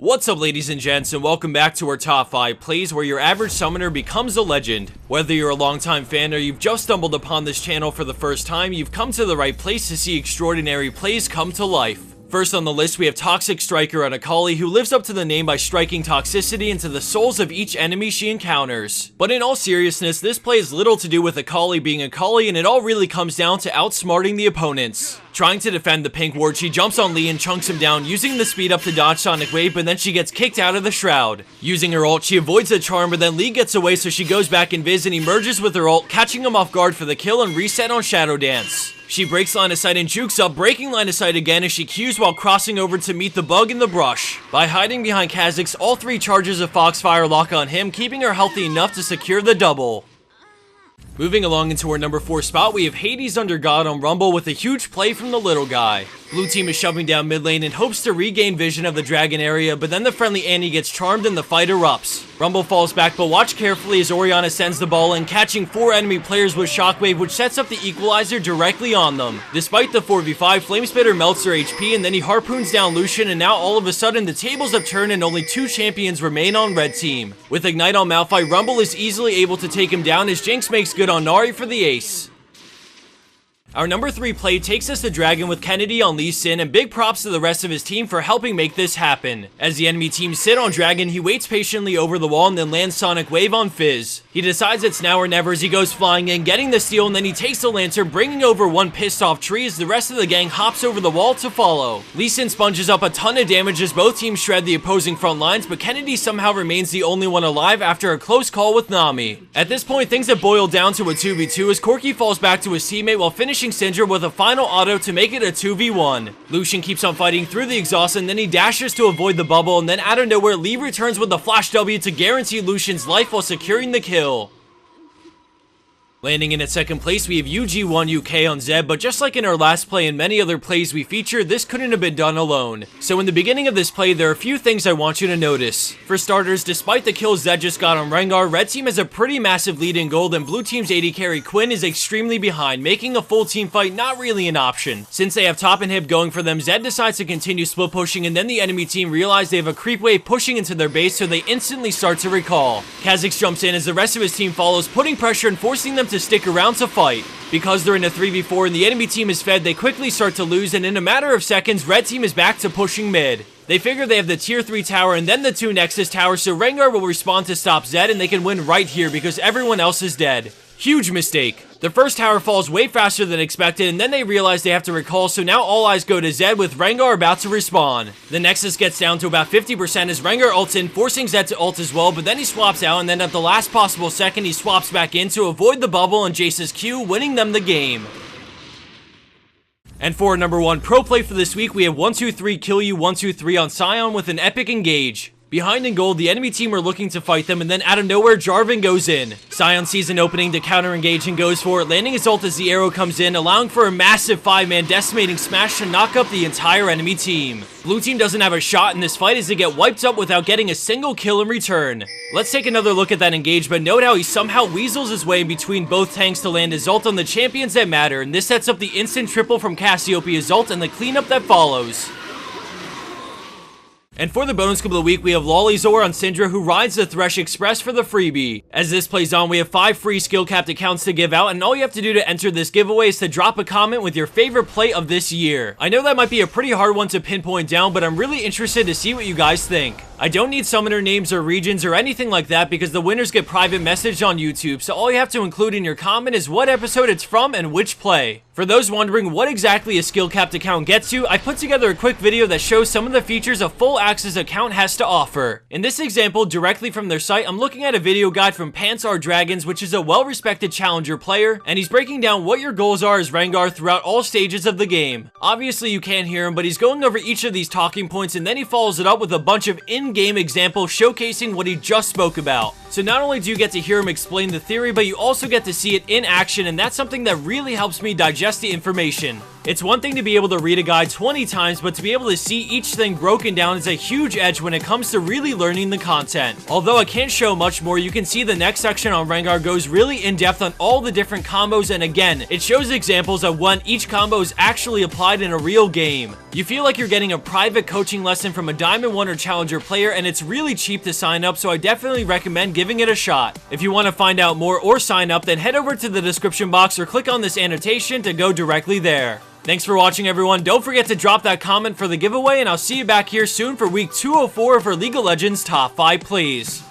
What's up, ladies and gents, and welcome back to our top 5 plays where your average summoner becomes a legend. Whether you're a longtime fan or you've just stumbled upon this channel for the first time, you've come to the right place to see extraordinary plays come to life. First on the list, we have Toxic Striker on Akali, who lives up to the name by striking toxicity into the souls of each enemy she encounters. But in all seriousness, this play has little to do with Akali being Akali, and it all really comes down to outsmarting the opponents. Trying to defend the pink ward, she jumps on Lee and chunks him down, using the speed up to dodge Sonic Wave, but then she gets kicked out of the shroud. Using her ult, she avoids the charm, but then Lee gets away, so she goes back invis and emerges with her ult, catching him off guard for the kill and reset on Shadow Dance. She breaks line of sight and jukes up, breaking line of sight again as she Qs while crossing over to meet the bug in the brush. By hiding behind Kha'Zix, all 3 charges of Foxfire lock on him, keeping her healthy enough to secure the double. Moving along into our number 4 spot, we have Hades under God on Rumble with a huge play from the little guy. Blue team is shoving down mid lane and hopes to regain vision of the dragon area, but then the friendly Annie gets charmed and the fight erupts. Rumble falls back, but watch carefully as Orianna sends the ball in, catching 4 enemy players with Shockwave, which sets up the equalizer directly on them. Despite the 4v5, Flamespitter melts their HP and then he harpoons down Lucian, and now all of a sudden the tables have turned and only 2 champions remain on red team. With Ignite on Malphite, Rumble is easily able to take him down as Jinx makes good on Nari for the ace. Our number 3 play takes us to Dragon with Kennedy on Lee Sin, and big props to the rest of his team for helping make this happen. As the enemy team sit on Dragon, he waits patiently over the wall and then lands Sonic Wave on Fizz. He decides it's now or never as he goes flying in, getting the steal, and then he takes the lantern, bringing over one pissed off tree as the rest of the gang hops over the wall to follow. Lee Sin sponges up a ton of damage as both teams shred the opposing front lines, but Kennedy somehow remains the only one alive after a close call with Nami. At this point, things have boiled down to a 2v2 as Corki falls back to his teammate while finishing Syndra with a final auto to make it a 2v1. Lucian keeps on fighting through the exhaust and then he dashes to avoid the bubble, and then out of nowhere Lee returns with the flash W to guarantee Lucian's life while securing the kill. Landing in at second place, we have UG1 UK on Zed, but just like in our last play and many other plays we featured, this couldn't have been done alone. So in the beginning of this play, there are a few things I want you to notice. For starters, despite the kills Zed just got on Rengar, red team has a pretty massive lead in gold, and blue team's AD carry Quinn is extremely behind, making a full team fight not really an option. Since they have top and hip going for them, Zed decides to continue split pushing, and then the enemy team realize they have a creep wave pushing into their base, so they instantly start to recall. Kha'Zix jumps in as the rest of his team follows, putting pressure and forcing them to stick around to fight. Because they're in a 3v4 and the enemy team is fed, they quickly start to lose, and in a matter of seconds, red team is back to pushing mid. They figure they have the tier 3 tower and then the 2 Nexus towers, so Rengar will respond to stop Zed and they can win right here because everyone else is dead. Huge mistake. The first tower falls way faster than expected, and then they realize they have to recall, so now all eyes go to Zed with Rengar about to respawn. The Nexus gets down to about 50% as Rengar ults in, forcing Zed to ult as well, but then he swaps out, and then at the last possible second he swaps back in to avoid the bubble and Jace's Q, winning them the game. And for our number 1 pro play for this week, we have 123 Kill You 123 on Sion with an epic engage. Behind in gold, the enemy team are looking to fight them, and then out of nowhere, Jarvan goes in. Sion sees an opening to counter-engage and goes for it, landing his ult as the arrow comes in, allowing for a massive 5-man decimating smash to knock up the entire enemy team. Blue team doesn't have a shot in this fight as they get wiped up without getting a single kill in return. Let's take another look at that engage, but note how he somehow weasels his way in between both tanks to land his ult on the champions that matter, and this sets up the instant triple from Cassiopeia's ult and the cleanup that follows. And for the bonus clip of the week, we have Lollyzor on Syndra, who rides the Thresh Express for the freebie. As this plays on, we have 5 free skill capped accounts to give out, and all you have to do to enter this giveaway is to drop a comment with your favorite play of this year. I know that might be a pretty hard one to pinpoint down, but I'm really interested to see what you guys think. I don't need summoner names or regions or anything like that because the winners get private messaged on YouTube, so all you have to include in your comment is what episode it's from and which play. For those wondering what exactly a skill capped account gets you, I put together a quick video that shows some of the features a full access account has to offer. In this example, directly from their site, I'm looking at a video guide from Pants Are Dragons, which is a well-respected challenger player, and he's breaking down what your goals are as Rengar throughout all stages of the game. Obviously you can't hear him, but he's going over each of these talking points, and then he follows it up with a bunch of in-game examples showcasing what he just spoke about. So not only do you get to hear him explain the theory, but you also get to see it in action, and that's something that really helps me digest the information. It's one thing to be able to read a guide 20 times, but to be able to see each thing broken down is a huge edge when it comes to really learning the content. Although I can't show much more, you can see the next section on Rengar goes really in depth on all the different combos, and again, it shows examples of when each combo is actually applied in a real game. You feel like you're getting a private coaching lesson from a Diamond 1 or Challenger player, and it's really cheap to sign up, so I definitely recommend giving it a shot. If you want to find out more or sign up, then head over to the description box or click on this annotation to go directly there. Thanks for watching, everyone. Don't forget to drop that comment for the giveaway, and I'll see you back here soon for week 204 for League of Legends Top 5 Plays.